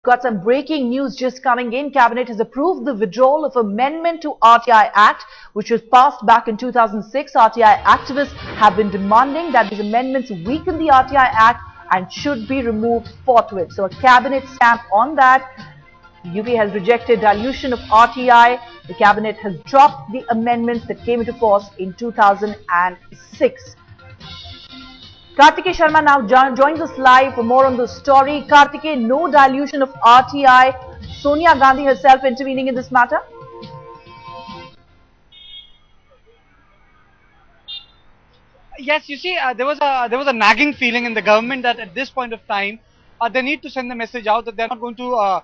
Got some breaking news just coming in. Cabinet has approved the withdrawal of amendment to RTI Act, which was passed back in 2006. RTI activists have been demanding that these amendments weaken the RTI Act and should be removed forthwith. So a cabinet stamp on that. UP has rejected dilution of RTI. The cabinet has dropped the amendments that came into force in 2006. Kartikeya Sharma now joins us live for more on the story. Kartikeya, no dilution of RTI. Sonia Gandhi herself intervening in this matter? Yes, you see, there was a nagging feeling in the government that at this point of time, they need to send the message out that they're not going to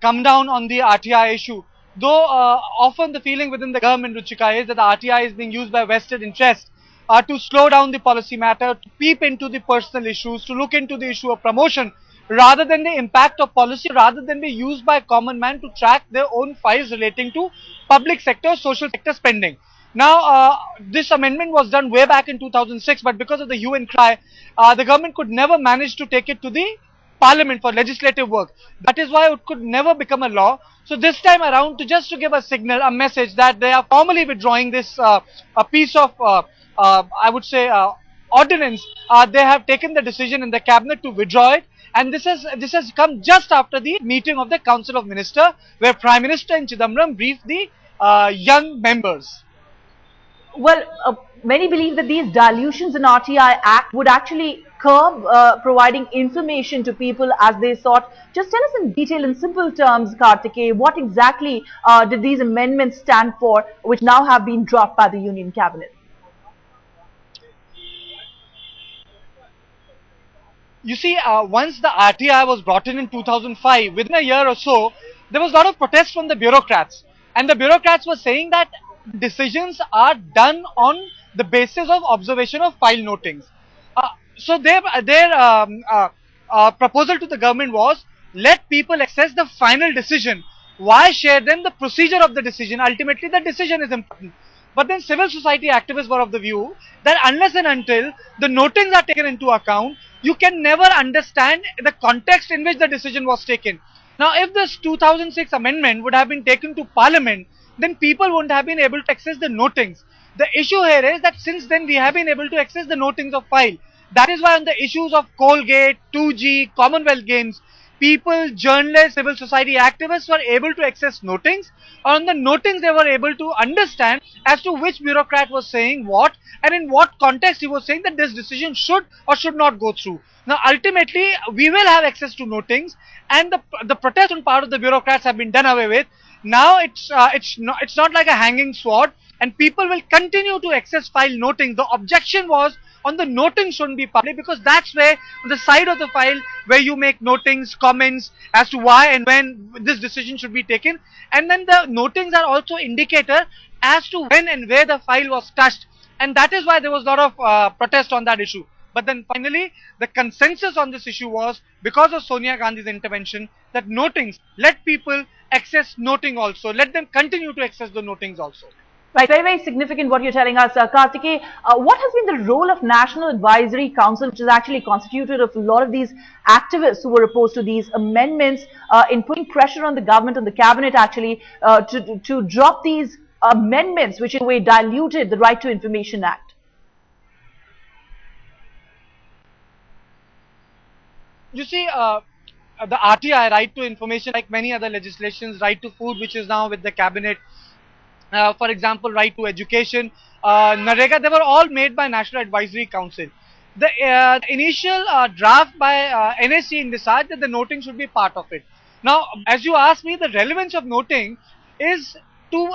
come down on the RTI issue. Though often the feeling within the government, Ruchika, is that the RTI is being used by vested interests to slow down the policy matter, to peep into the personal issues, to look into the issue of promotion, rather than the impact of policy, rather than be used by common man to track their own files relating to public sector, social sector spending. Now, this amendment was done way back in 2006, but because of the hue and cry, the government could never manage to take it to the parliament for legislative work. That is why it could never become a law. So this time around, just to give a signal, a message that they are formally withdrawing this a piece of, I would say, ordinance, they have taken the decision in the cabinet to withdraw it. And this has come just after the meeting of the Council of Ministers, where Prime Minister in Chidambaram briefed the young members. Well, many believe that these dilutions in RTI Act would actually curb providing information to people as they sought. Just tell us in detail, in simple terms, Kartikeya, what exactly did these amendments stand for, which now have been dropped by the Union Cabinet? You see, once the RTI was brought in 2005, within a year or so, there was a lot of protest from the bureaucrats. And the bureaucrats were saying that decisions are done on the basis of observation of file notings. So their proposal to the government was, let people access the final decision. Why share them the procedure of the decision? Ultimately, the decision is important. But then civil society activists were of the view that unless and until the notings are taken into account, you can never understand the context in which the decision was taken. Now, if this 2006 amendment would have been taken to Parliament, then people wouldn't have been able to access the notings. The issue here is that since then we have been able to access the notings of file. That is why on the issues of Colgate, 2G, Commonwealth Games, people, journalists, civil society activists were able to access notings. On the notings they were able to understand as to which bureaucrat was saying what and in what context he was saying that this decision should or should not go through. Now ultimately we will have access to notings, and the protest on part of the bureaucrats have been done away with. Now it's not like a hanging sword, and people will continue to access file notings. The objection was on the notings shouldn't be public, because that's where on the side of the file where you make notings, comments as to why and when this decision should be taken, and then the notings are also indicator as to when and where the file was touched, and that is why there was a lot of protest on that issue. But then finally, the consensus on this issue was, because of Sonia Gandhi's intervention, that notings, let people access noting also. Let them continue to access the notings also. Right, very, very significant what you're telling us, Kartikeya. What has been the role of National Advisory Council, which is actually constituted of a lot of these activists who were opposed to these amendments, in putting pressure on the government, on the cabinet actually, to drop these amendments, which in a way diluted the Right to Information Act? You see, the RTI, Right to Information, like many other legislations, Right to Food, which is now with the cabinet, for example, Right to Education, Narega, they were all made by National Advisory Council. The initial draft by NSC decided that the noting should be part of it. Now, as you asked me, the relevance of noting is to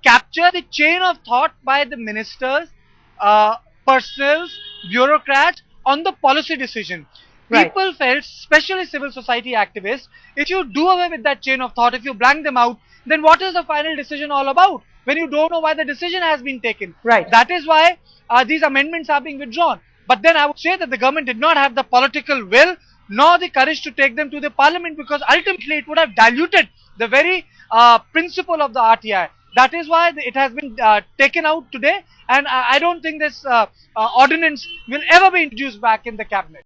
capture the chain of thought by the ministers, personnels, bureaucrats on the policy decision. Right. People felt, especially civil society activists, if you do away with that chain of thought, if you blank them out, then what is the final decision all about when you don't know why the decision has been taken? Right. That is why these amendments are being withdrawn. But then I would say that the government did not have the political will nor the courage to take them to the parliament, because ultimately it would have diluted the very principle of the RTI. That is why it has been taken out today, and I don't think this ordinance will ever be introduced back in the cabinet.